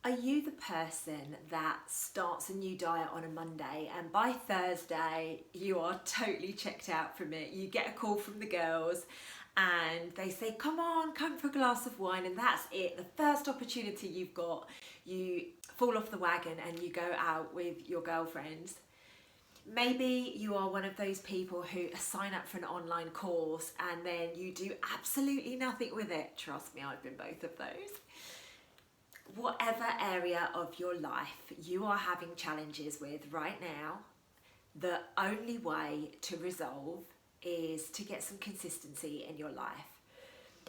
Are you the person that starts a new diet on a Monday and by Thursday you are totally checked out from it? You get a call from the girls and they say, come on, come for a glass of wine, and that's it. The first opportunity you've got, you fall off the wagon and you go out with your girlfriends. Maybe you are one of those people who sign up for an online course and then you do absolutely nothing with it. Trust me, I've been both of those. Whatever area of your life you are having challenges with right now, the only way to resolve is to get some consistency in your life.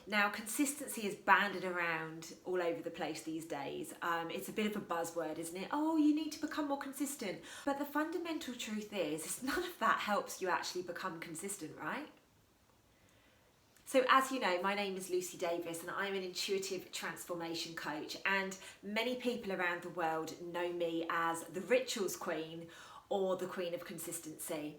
Now, consistency is banded around all over the place these days. It's a bit of a buzzword, isn't it? Oh, you need to become more consistent. But the fundamental truth is none of that helps you actually become consistent, right? So as you know, my name is Lucy Davis and I'm an intuitive transformation coach, and many people around the world know me as the rituals queen or the queen of consistency.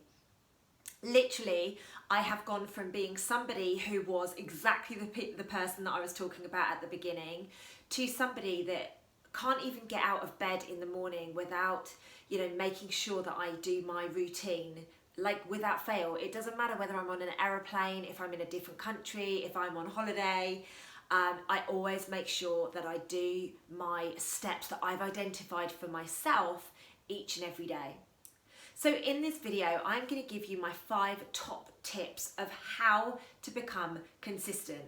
Literally, I have gone from being somebody who was exactly the person that I was talking about at the beginning to somebody that can't even get out of bed in the morning without, making sure that I do my routine. Like without fail. It doesn't matter whether I'm on an aeroplane, if I'm in a different country, if I'm on holiday. I always make sure that I do my steps that I've identified for myself each and every day. So in this video, I'm going to give you my 5 top tips of how to become consistent.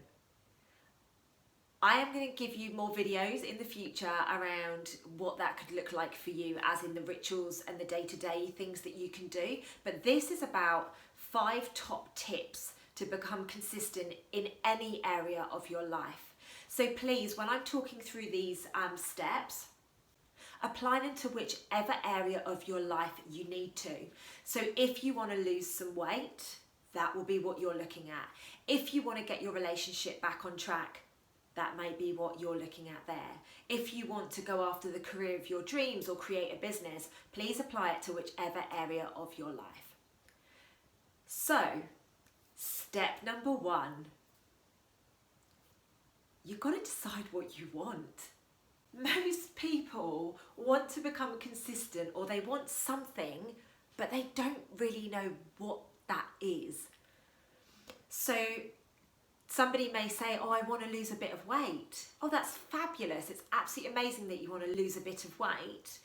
I am going to give you more videos in the future around what that could look like for you, as in the rituals and the day-to-day things that you can do. But this is about 5 top tips to become consistent in any area of your life. So please, when I'm talking through these steps, apply them to whichever area of your life you need to. So if you want to lose some weight, that will be what you're looking at. If you want to get your relationship back on track, that may be what you're looking at there. If you want to go after the career of your dreams or create a business, please apply it to whichever area of your life. So, step number 1, you've got to decide what you want. Most people want to become consistent, or they want something, but they don't really know what that is. So, somebody may say, oh, I want to lose a bit of weight. Oh, that's fabulous. It's absolutely amazing that you want to lose a bit of weight.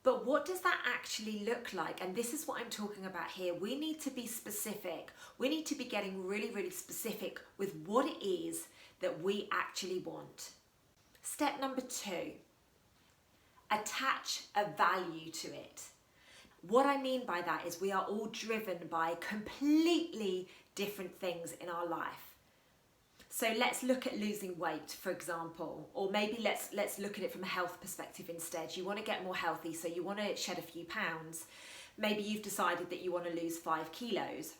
But what does that actually look like? And this is what I'm talking about here. We need to be specific. We need to be getting really, really specific with what it is that we actually want. Step number 2, attach a value to it. What I mean by that is we are all driven by completely different things in our life. So let's look at losing weight, for example, or maybe let's look at it from a health perspective instead. You want to get more healthy, so you want to shed a few pounds. Maybe you've decided that you want to lose 5 kilos.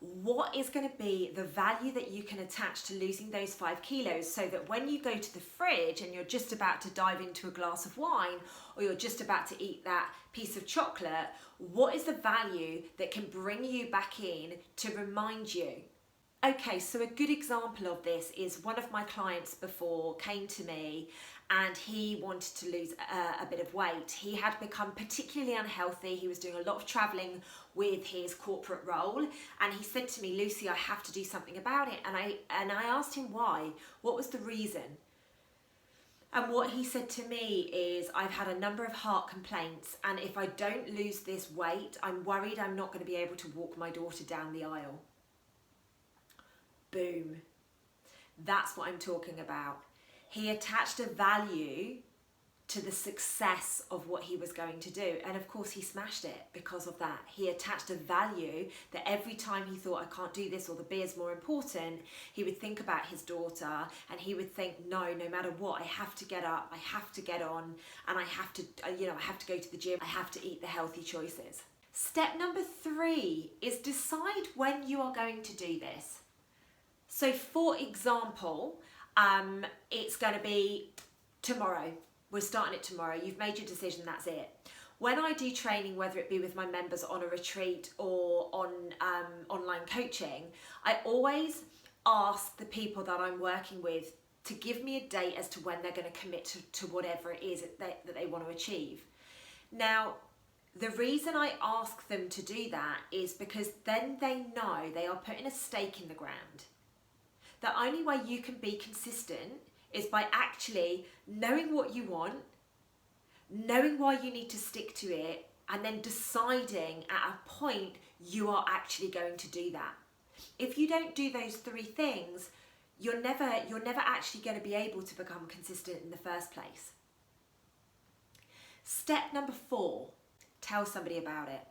What is going to be the value that you can attach to losing those 5 kilos, so that when you go to the fridge and you're just about to dive into a glass of wine, or you're just about to eat that piece of chocolate, what is the value that can bring you back in to remind you? Okay, so a good example of this is one of my clients before came to me and he wanted to lose a bit of weight. He had become particularly unhealthy. He was doing a lot of traveling with his corporate role, and he said to me, Lucy, I have to do something about it. And I asked him why. What was the reason? And what he said to me is, I've had a number of heart complaints, and if I don't lose this weight, I'm worried I'm not going to be able to walk my daughter down the aisle. Boom. That's what I'm talking about. He attached a value to the success of what he was going to do. And of course he smashed it because of that. He attached a value that every time he thought, I can't do this, or the beer's more important, he would think about his daughter and he would think, no matter what, I have to get up, I have to get on, and I have to, I have to go to the gym, I have to eat the healthy choices. Step number 3 is decide when you are going to do this. So for example, it's going to be tomorrow. We're starting it tomorrow. You've made your decision, that's it. When I do training, whether it be with my members on a retreat or on online coaching, I always ask the people that I'm working with to give me a date as to when they're going to commit to whatever it is that they want to achieve. Now, the reason I ask them to do that is because then they know they are putting a stake in the ground. The only way you can be consistent is by actually knowing what you want, knowing why you need to stick to it, and then deciding at a point you are actually going to do that. If you don't do those three things, you're never actually going to be able to become consistent in the first place. Step number 4, tell somebody about it.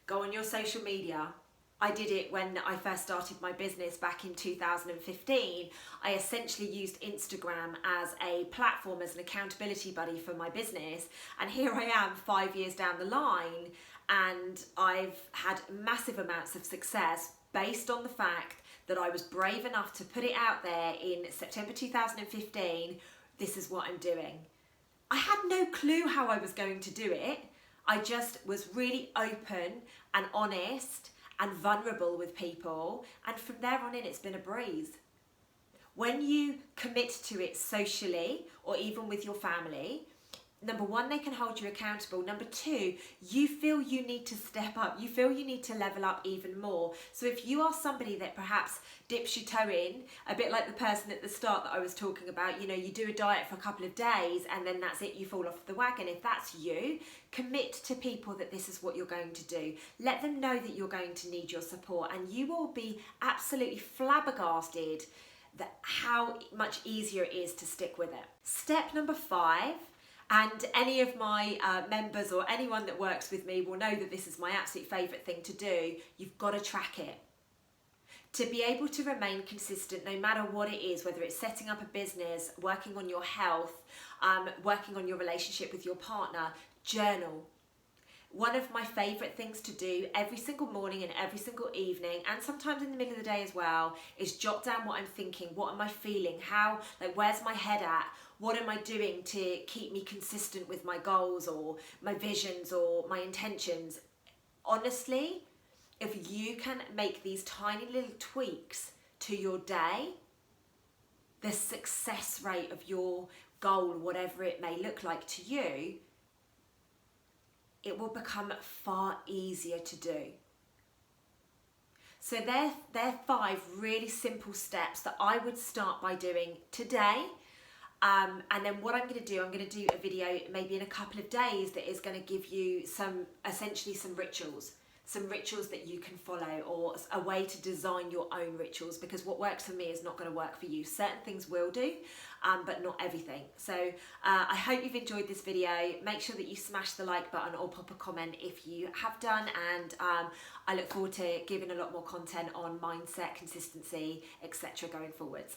Go on your social media. I did it when I first started my business back in 2015. I essentially used Instagram as a platform, as an accountability buddy for my business. And here I am 5 years down the line, and I've had massive amounts of success based on the fact that I was brave enough to put it out there in September 2015. This is what I'm doing. I had no clue how I was going to do it. I just was really open and honest and vulnerable with people, and from there on in, it's been a breeze. When you commit to it socially or even with your family, number 1, they can hold you accountable. Number 2, you feel you need to step up. You feel you need to level up even more. So if you are somebody that perhaps dips your toe in, a bit like the person at the start that I was talking about, you know, you do a diet for a couple of days and then that's it, you fall off the wagon. If that's you, commit to people that this is what you're going to do. Let them know that you're going to need your support, and you will be absolutely flabbergasted that how much easier it is to stick with it. Step number 5, and any of my members or anyone that works with me will know that this is my absolute favourite thing to do. You've got to track it. To be able to remain consistent no matter what it is, whether it's setting up a business, working on your health, working on your relationship with your partner, journal. One of my favourite things to do every single morning and every single evening, and sometimes in the middle of the day as well, is jot down what I'm thinking, what am I feeling, where's my head at, what am I doing to keep me consistent with my goals or my visions or my intentions. Honestly, if you can make these tiny little tweaks to your day, the success rate of your goal, whatever it may look like to you, it will become far easier to do. So they're 5 really simple steps that I would start by doing today. And then what I'm going to do a video maybe in a couple of days that is going to give you essentially some rituals that you can follow, or a way to design your own rituals, because what works for me is not going to work for you. Certain things will do, but not everything. So I hope you've enjoyed this video. Make sure that you smash the like button or pop a comment if you have done, and I look forward to giving a lot more content on mindset, consistency, etc. going forwards.